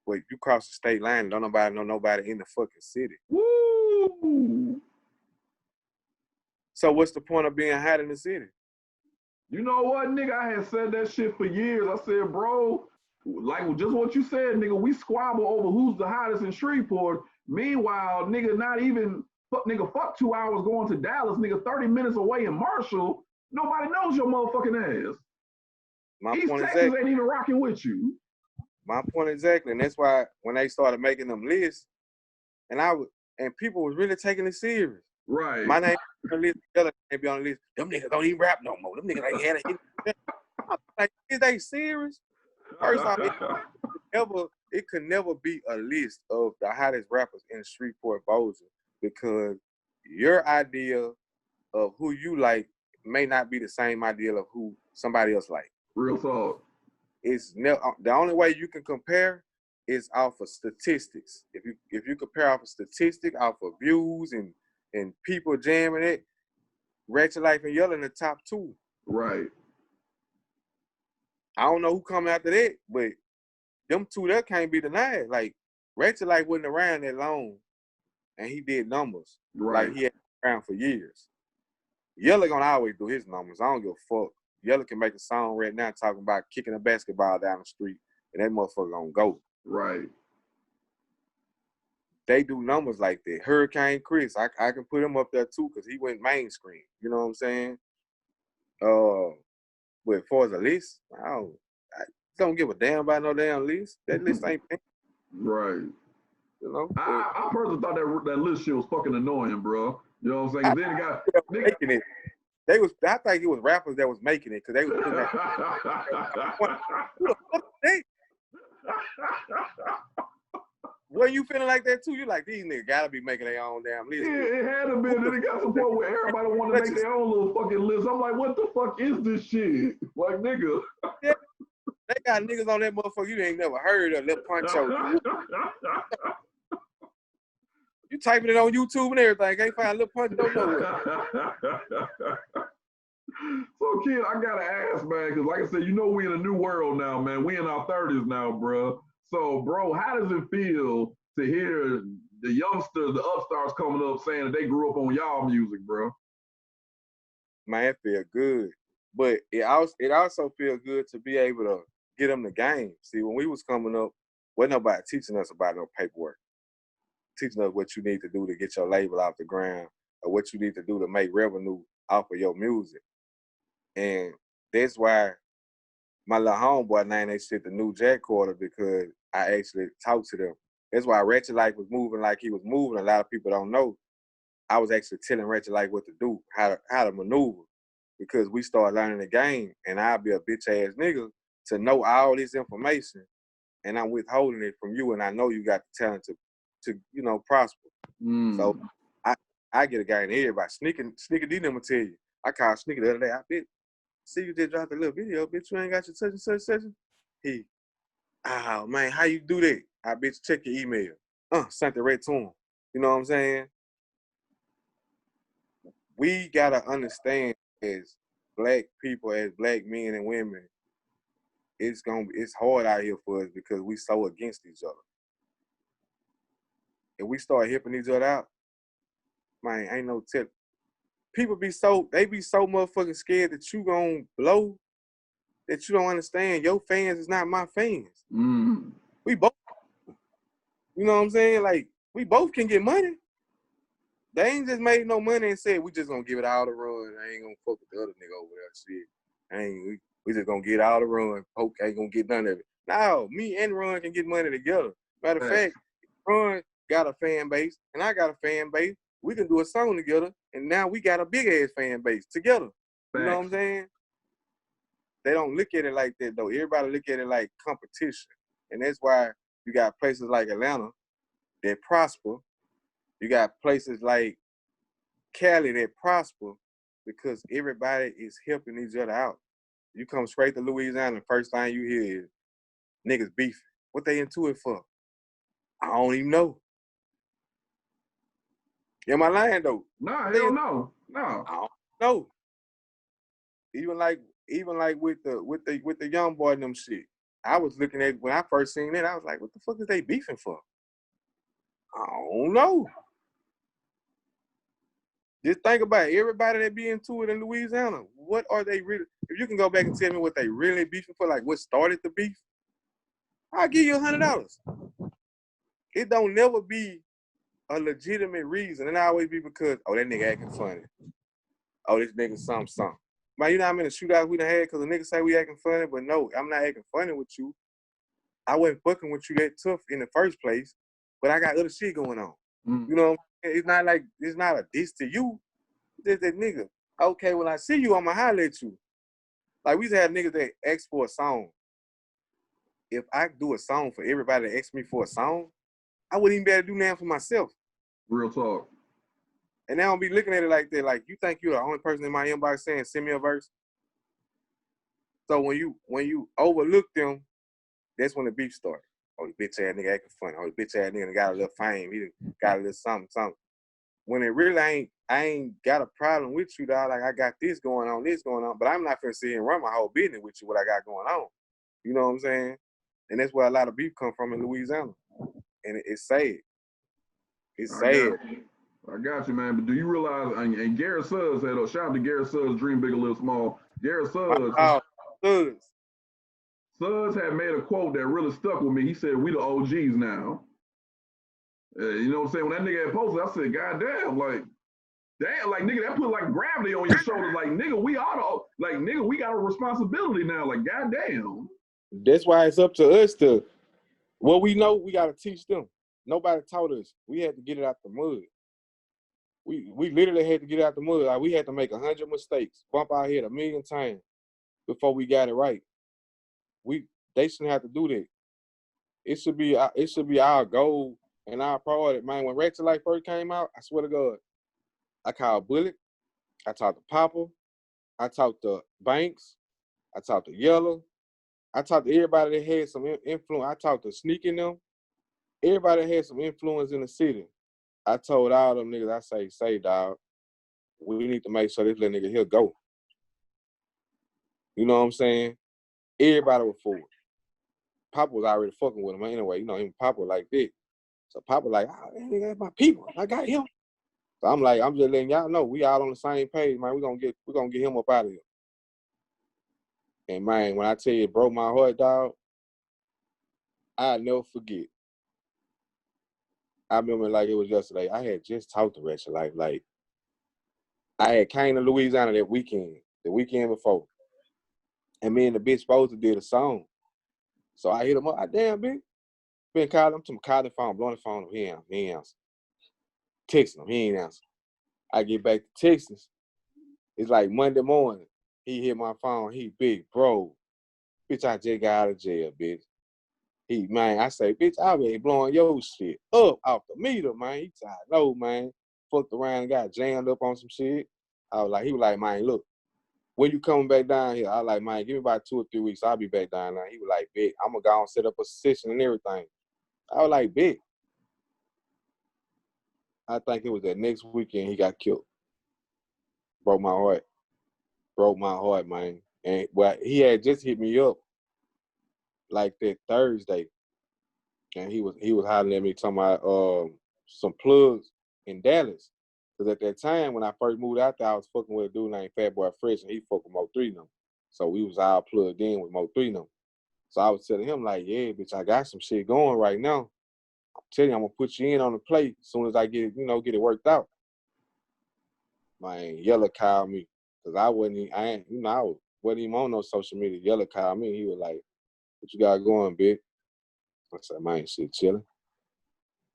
Speaker 2: But you cross the state line and don't nobody know nobody in the fucking city.
Speaker 1: Woo!
Speaker 2: So what's the point of being hot in the city?
Speaker 1: You know what, nigga? I had said that shit for years. I said, bro, like just what you said, nigga, we squabble over who's the hottest in Shreveport. Meanwhile, nigga, fuck 2 hours going to Dallas, nigga, 30 minutes away in Marshall. Nobody knows your motherfucking ass. East Texas ain't even rocking with you.
Speaker 2: My point exactly. And that's why when they started making them lists, and people was really taking it serious.
Speaker 1: Right.
Speaker 2: My name on the list, the other name be on the list. Them niggas don't even rap no more. Them niggas ain't had a hit. I'm like, is they serious? First off, it could never be a list of the hottest rappers in Shreveport, Bossier, because your idea of who you like may not be the same idea of who somebody else like.
Speaker 1: Real talk.
Speaker 2: It's the only way you can compare is off of statistics. If you compare off of statistics, off of views and people jamming it, Ratchet Life and Yella in the top 2.
Speaker 1: Right.
Speaker 2: I don't know who coming after that, but them two there can't be denied. Like Ratchet Life wasn't around that long, and he did numbers.
Speaker 1: Right.
Speaker 2: Like he had been around for years. Yella gonna always do his numbers. I don't give a fuck. Yella can make a song right now talking about kicking a basketball down the street, and that motherfucker gonna go.
Speaker 1: Right.
Speaker 2: They do numbers like that. Hurricane Chris, I can put him up there too because he went mainstream. You know what I'm saying? But as far as a list, I don't give a damn about no damn list. That list ain't
Speaker 1: right.
Speaker 2: You know.
Speaker 1: I personally thought that list shit was fucking annoying, bro. You know what I'm saying? Then it got
Speaker 2: making it. I think it was rappers that was making it because they was putting that. Who the fuck they? When you feeling like that too, you like these niggas gotta be making their own damn list.
Speaker 1: Yeah, it had to be. Then it got to the point where everybody wanted to make their own little fucking list. I'm like, what the fuck is this shit? Like, nigga.
Speaker 2: Yeah, they got niggas on that motherfucker you ain't never heard of, Lil Poncho. You typing it on YouTube and everything, can't find Lil Poncho nowhere.
Speaker 1: So, kid, I gotta ask, man, because like I said, you know we in a new world now, man. We in our 30s now, bro. So, bro, how does it feel to hear the youngsters, the upstarts coming up saying that they grew up on y'all music, bro?
Speaker 2: Man, it feel good. But it also feel good to be able to get them the game. See, when we was coming up, wasn't nobody teaching us about no paperwork. Teaching us what you need to do to get your label off the ground or what you need to do to make revenue off of your music. And that's why my little homeboy named that shit the New Jack Quarter, because I actually talked to them. That's why Ratchet Life was moving like he was moving. A lot of people don't know. I was actually telling Ratchet Life what to do, how to maneuver, because we started learning the game, and I'll be a bitch ass nigga to know all this information, and I'm withholding it from you, and I know you got the talent to you know, prosper. So I get a guy in everybody. Sneaker D never tell you. I called Sneaker the other day. I bet, see you just dropped a little video, bitch. You ain't got your such and such session. He, oh man, how you do that? I bet you check your email. Sent it right to him. You know what I'm saying? We gotta understand as black people, as black men and women, it's hard out here for us because we so against each other. If we start hipping each other out, man, ain't no tip. People be so motherfucking scared that you gonna blow that you don't understand. Your fans is not my fans. We both, you know what I'm saying? Like, we both can get money. They ain't just made no money and said we just gonna give it all the run. I ain't gonna fuck with the other nigga over there. Shit. We just gonna get all the run. Polkk ain't gonna get none of it. No, me and Ron can get money together. Matter of fact, Ron got a fan base and I got a fan base. We can do a song together, and now we got a big ass fan base together. You know what I'm saying? They don't look at it like that though. Everybody look at it like competition. And that's why you got places like Atlanta that prosper. You got places like Cali that prosper because everybody is helping each other out. You come straight to Louisiana, the first thing you hear is niggas beefing. What they into it for? I don't even know. Am I lying though?
Speaker 1: Nah, hell no. No.
Speaker 2: I don't know. Even like with the young boy and them shit. I was looking at, when I first seen it, I was like, what the fuck is they beefing for? I don't know. Just think about it. Everybody that be into it in Louisiana, what are they really? If you can go back and tell me what they really beefing for, like what started the beef, I'll give you $100. It don't never be a legitimate reason. And I always be because, oh, that nigga acting funny. Oh, this nigga something. Man, you know how many shootouts we done had because the niggas say we acting funny, but no, I'm not acting funny with you. I wasn't fucking with you that tough in the first place, but I got other shit going on. You know what I'm saying? It's not like, it's not a diss to you. It's just that nigga. Okay, when I see you, I'ma holler at you. Like, we used to have niggas that ask for a song. If I do a song for everybody that asks me for a song, I wouldn't even be able to do nothing for myself.
Speaker 1: Real talk.
Speaker 2: And now I'll be looking at it like that, like, you think you're the only person in my inbox saying, send me a verse? So when you overlook them, that's when the beef started. Oh, the bitch ass nigga acting funny. Oh, the bitch ass nigga got a little fame. He got a little something. When it really ain't, I ain't got a problem with you, dog. Like, I got this going on, but I'm not finna sit here and run my whole business with you, what I got going on. You know what I'm saying? And that's where a lot of beef come from in Louisiana. And it's sad. It's
Speaker 1: I
Speaker 2: sad.
Speaker 1: got you, man. But do you realize, and Garrett Suggs had a shout out to Garrett Suggs, Dream Big or Little Small. Garrett Suggs. Suggs had made a quote that really stuck with me. He said, "We the OGs now." You know what I'm saying? When that nigga had posted, I said, "God damn, like, damn, like nigga, that put like gravity on your shoulders. Like, nigga, we we got a responsibility now. Like, god damn."
Speaker 2: That's why it's up to us to, what we know, we gotta teach them. Nobody taught us. We had to get it out the mud. We literally had to get it out the mud. Like, we had to make 100 mistakes, bump our head 1,000,000 times before we got it right. They shouldn't have to do that. It should be our goal and our priority. Man, when Ratchet Life first came out, I swear to God, I called Bullet, I talked to Papa, I talked to Banks, I talked to Yellow, I talked to everybody that had some influence. I talked to Sneak in them. Everybody that had some influence in the city. I told all them niggas, I say, dog, we need to make sure this little nigga here go. You know what I'm saying? Everybody was for it. Papa was already fucking with him anyway. You know, even Papa like that. So Papa like, oh, that nigga, that's my people. I got him. So I'm like, I'm just letting y'all know we all on the same page, man. We're gonna get him up out of here. And man, when I tell you it broke my heart, dog, I'll never forget. I remember like it was yesterday. I had just talked to Ratchet Life. Like, I had came to Louisiana the weekend before. And me and the bitch supposed to did a song. So I hit him up. Damn, bitch. Been calling him to calling the phone, blowing the phone. He ain't answer. Texting him. He ain't answer. I get back to Texas. It's like Monday morning. He hit my phone. He big, bro. Bitch, I just got out of jail, bitch. Man, I say, bitch, I been blowing your shit up off the meter, man. He said, no, man. Fucked around and got jammed up on some shit. He was like, man, look, when you coming back down here? I was like, man, give me about 2 or 3 weeks. I'll be back down there. He was like, bitch, I'm going to go and set up a session and everything. I was like, bitch. I think it was that next weekend he got killed. Broke my heart, man. And he had just hit me up like that Thursday. And he was hollering at me talking about some plugs in Dallas. Because at that time, when I first moved out there, I was fucking with a dude named Fat Boy Fresh, and he fucked with Mo3 them. So we was all plugged in with Mo3 them. So I was telling him, like, yeah, bitch, I got some shit going right now. I'm telling you, I'm going to put you in on the plate as soon as I get it worked out. Man, Yellow called me. Because I wasn't even on no social media. Yellow called me. He was like, what you got going, bitch? I said, man, shit chilling.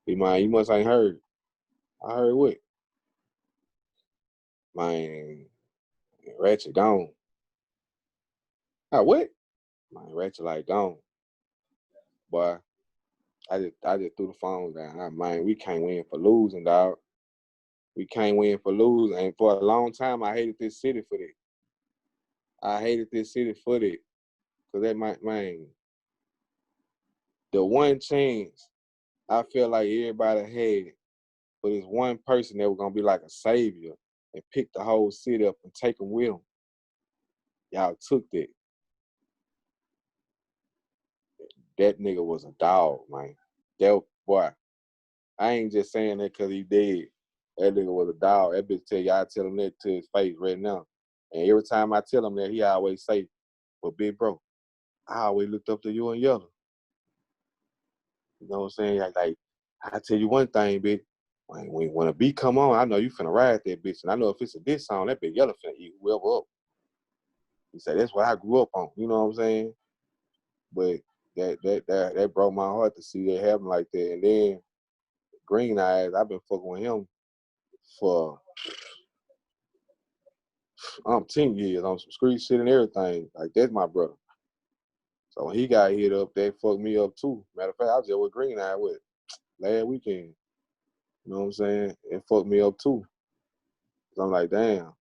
Speaker 2: He, man, you must ain't heard. I heard what? Man, Ratchet gone. What? Man, Ratchet like gone. Boy, I just threw the phone down. Man, we can't win for losing, dog. We can't win for losing. And for a long time, I hated this city for that. Because that, man, the one chance I feel like everybody had for this one person that was going to be like a savior and pick the whole city up and take them with them. Y'all took that. That nigga was a dog, man. That boy. I ain't just saying that because he dead. That nigga was a dog. That bitch I tell him that to his face right now. And every time I tell him that, he always say, well, big bro, I always looked up to you and Yellow. You know what I'm saying? Like I tell you one thing, bitch. When a beat come on, I know you finna ride that bitch. And I know if it's a diss song, that bitch Yellow finna eat whoever up. He said, that's what I grew up on. You know what I'm saying? But that broke my heart to see that happen like that. And then Green Eyes, I've been fucking with him for 10 years on some street shit and everything. Like, that's my brother. So when he got hit up, that fucked me up too. Matter of fact, I was just with Green Eye with last weekend. You know what I'm saying? It fucked me up too. So I'm like, damn.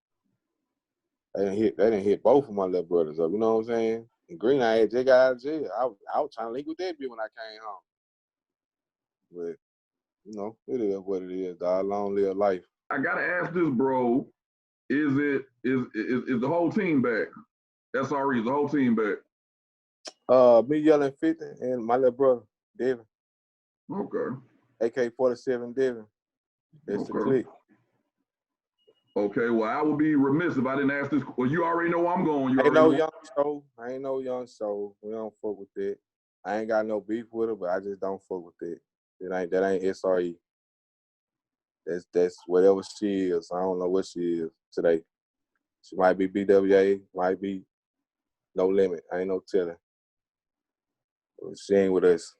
Speaker 2: They didn't hit both of my little brothers up. You know what I'm saying? And Green Eye just got out of jail. I was trying to link with that bitch when I came home. But, you know, it is what it is, dog. Long live life.
Speaker 1: I gotta ask this, bro. Is the whole team back? SRE, is the whole team back?
Speaker 2: Me yelling 50 and my little brother, Devin.
Speaker 1: Okay.
Speaker 2: AK-47 Devin. That's the clique.
Speaker 1: Okay, well, I would be remiss if I didn't ask this. Well, you already know where I'm going.
Speaker 2: I ain't no young soul. We don't fuck with that. I ain't got no beef with her, but I just don't fuck with that. That ain't SRE. That's whatever she is. I don't know what she is today. She might be BWA, might be No Limit. I ain't no telling. She ain't with us.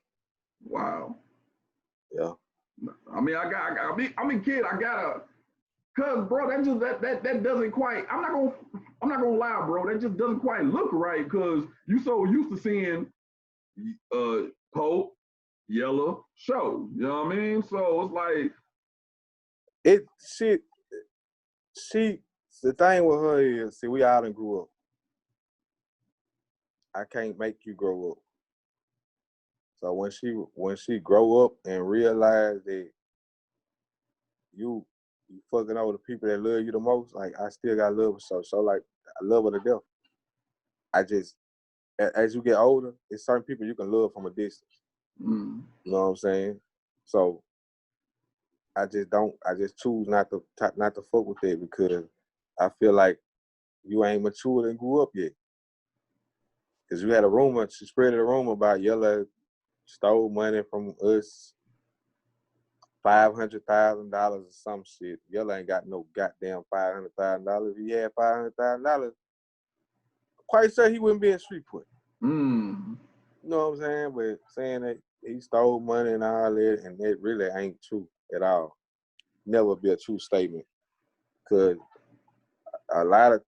Speaker 1: Wow.
Speaker 2: Yeah.
Speaker 1: I mean, kid, I gotta, cause bro, that doesn't quite. I'm not gonna lie, bro. That just doesn't quite look right, cause you so used to seeing, Polkk, Yella show. You know what I mean? So it's like
Speaker 2: The thing with her is, see, we all done grew up. I can't make you grow up. So when she grow up and realize that you fucking over the people that love you the most, like I still got love for so like I love her to death. I just, as you get older, it's certain people you can love from a distance. You know what I'm saying? So I just choose not to fuck with it because I feel like you ain't matured and grew up yet. Because you had a rumor, she spread a rumor about Yella stole money from us, $500,000 or some shit. Yella ain't got no goddamn $500,000. If he had $500,000, quite sure he wouldn't be in street put. You know what I'm saying? But saying that he stole money and all that, and it really ain't true at all. Never be a true statement. Cause a lot of,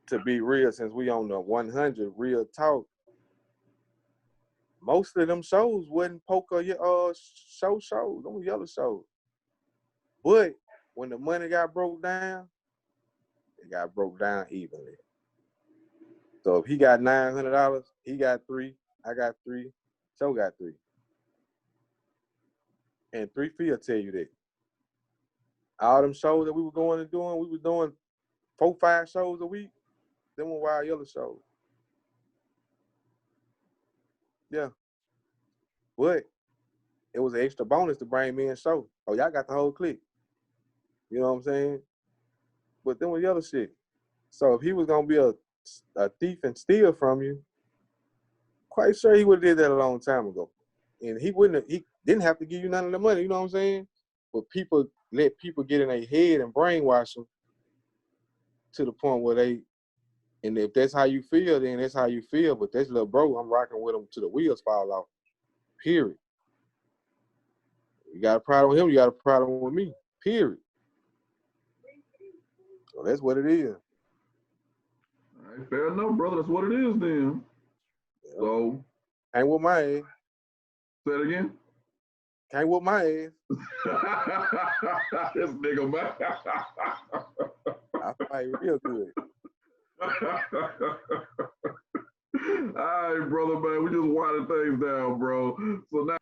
Speaker 2: to be real, since we on the 100 real talk, most of them shows wasn't Polkk shows, them Yella shows. But when the money got broke down, it got broke down evenly. So if he got $900, he got $3, I got $3, Show got $3. And 3 Fee will tell you that. All them shows that we were going and doing, we were doing 4, 5 shows a week. Them were Wild Yella shows. Yeah. But it was an extra bonus to bring me in show. Oh, y'all got the whole clique. You know what I'm saying? But then with Yella shit. So if he was gonna be a thief and steal from you, quite sure he would have did that a long time ago. And he didn't have to give you none of the money, you know what I'm saying? But people let people get in their head and brainwash them to the point where and if that's how you feel, then that's how you feel. But this little bro, I'm rocking with him till the wheels fall off. Period. You got a problem with him, you got a problem with me. Period. So that's what it is.
Speaker 1: All right, fair enough, brother. That's what it is then. Yeah. So
Speaker 2: ain't with my ass.
Speaker 1: Say it again.
Speaker 2: Can't whoop my ass.
Speaker 1: This nigga, man.
Speaker 2: I fight real good.
Speaker 1: All right, brother, man. We just winding things down, bro. So now,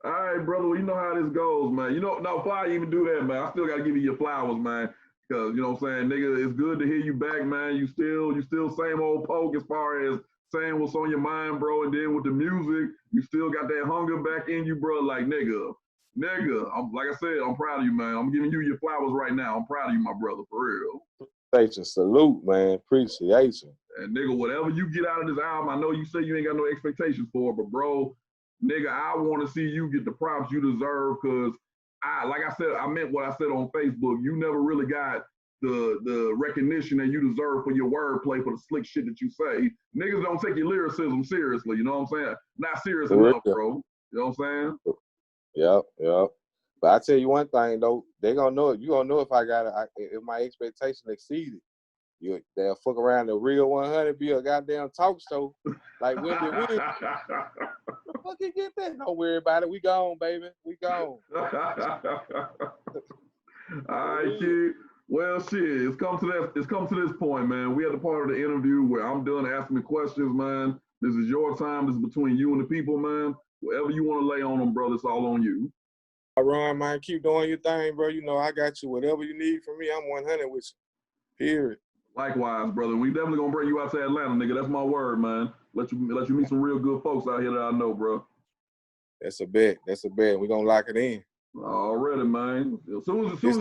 Speaker 1: all right, brother. Well, you know how this goes, man. You know, no, before I even do that, man, I still gotta give you your flowers, man. Because you know what I'm saying, nigga, it's good to hear you back, man. You still same old Polkk as far as saying what's on your mind, bro. And then with the music, you still got that hunger back in you, bro. Like, nigga. Like I said, I'm proud of you, man. I'm giving you your flowers right now. I'm proud of you, my brother, for real.
Speaker 2: Salute, man. Appreciation.
Speaker 1: And nigga, whatever you get out of this album, I know you say you ain't got no expectations for it, but bro, nigga, I want to see you get the props you deserve, because like I said, I meant what I said on Facebook. You never really got the recognition that you deserve for your wordplay, for the slick shit that you say. Niggas don't take your lyricism seriously, you know what I'm saying? Not serious enough, bro. You know what I'm saying?
Speaker 2: Yep. But I tell you one thing though, they gonna know it. You gonna know if if my expectation exceeded. They'll fuck around the Real 100, be a goddamn talk show like Wendy Williams. Fucking get that. Don't worry about it. We gone, baby. We gone.
Speaker 1: All right, kid. Well, shit, it's come to this point, man. We at the part of the interview where I'm done asking the questions, man. This is your time. This is between you and the people, man. Whatever you want to lay on them, brother, it's all on you.
Speaker 2: Ron, man, keep doing your thing, bro. You know I got you. Whatever you need from me, I'm 100 with you. Period.
Speaker 1: Likewise, brother. We definitely gonna bring you out to Atlanta, nigga. That's my word, man. Let you meet some real good folks out here that I know, bro.
Speaker 2: That's a bet. That's a bet. We're gonna lock it in.
Speaker 1: Already, man. As soon as this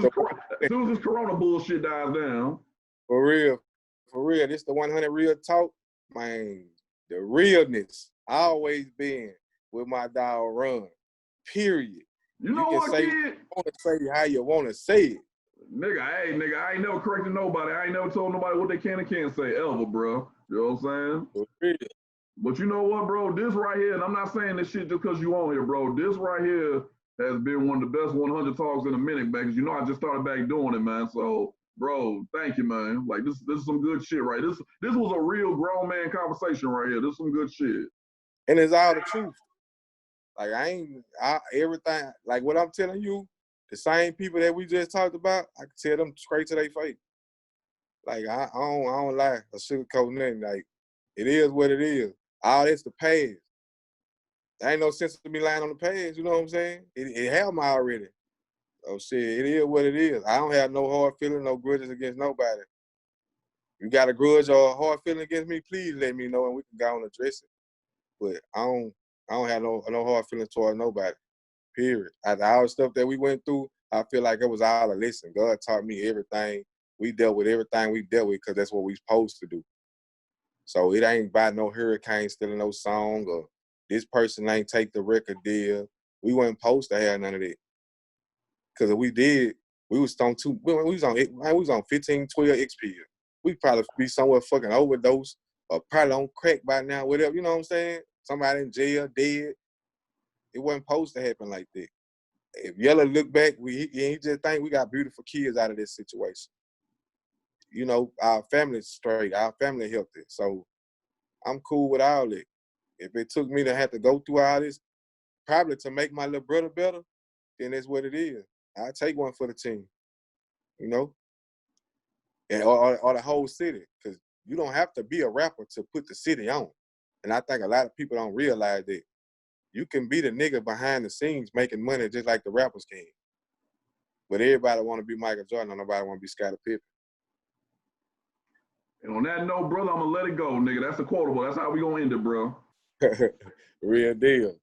Speaker 1: Corona bullshit dies down.
Speaker 2: For real. This the 100 real talk, man. The realness always been with my dog Run. Period.
Speaker 1: You know
Speaker 2: can
Speaker 1: what,
Speaker 2: say
Speaker 1: kid?
Speaker 2: Want to say how you want to say it.
Speaker 1: Nigga, I ain't never corrected nobody. I ain't never told nobody what they can and can't say ever, bro. You know what I'm saying?
Speaker 2: For real.
Speaker 1: But you know what, bro? This right here, and I'm not saying this shit just because you on here, bro. This right here has been one of the best 100 talks in a minute, man. Because you know I just started back doing it, man. So, bro, thank you, man. Like this is some good shit, right? This was a real grown man conversation right here. This is some good shit.
Speaker 2: And it's all the truth. Like everything, like what I'm telling you, the same people that we just talked about, I can tell them straight to their face. Like I don't lie or sugarcoat nothing. Like it is what it is. All that's the past. There ain't no sense to me lying on the past. You know what I'm saying? It happened already. Oh shit, it is what it is. I don't have no hard feeling, no grudges against nobody. You got a grudge or a hard feeling against me, please let me know and we can go and address it. But I don't have no hard feelings towards nobody. Period. After all the stuff that we went through, I feel like it was all a lesson. God taught me everything. We dealt with everything we dealt with because that's what we supposed to do. So it ain't about no hurricane stealing no song or this person ain't take the record deal. We weren't supposed to have none of that. Because if we did, we was on 15, 12 XP. We'd probably be somewhere fucking overdose or probably on crack by now, whatever, you know what I'm saying? Somebody in jail, dead. It wasn't supposed to happen like that. If Yella look back, he just think we got beautiful kids out of this situation. You know, our family's straight, our family healthy. So I'm cool with all that. If it took me to have to go through all this, probably to make my little brother better, then that's what it is. I'll take one for the team, you know? And, or the whole city, because you don't have to be a rapper to put the city on. And I think a lot of people don't realize that. You can be the nigga behind the scenes making money just like the rappers can. But everybody want to be Michael Jordan, and nobody want to be Scottie Pippen.
Speaker 1: And on that note, brother, I'm going to let it go, nigga. That's the quotable. That's how we going to end it, bro.
Speaker 2: Real deal.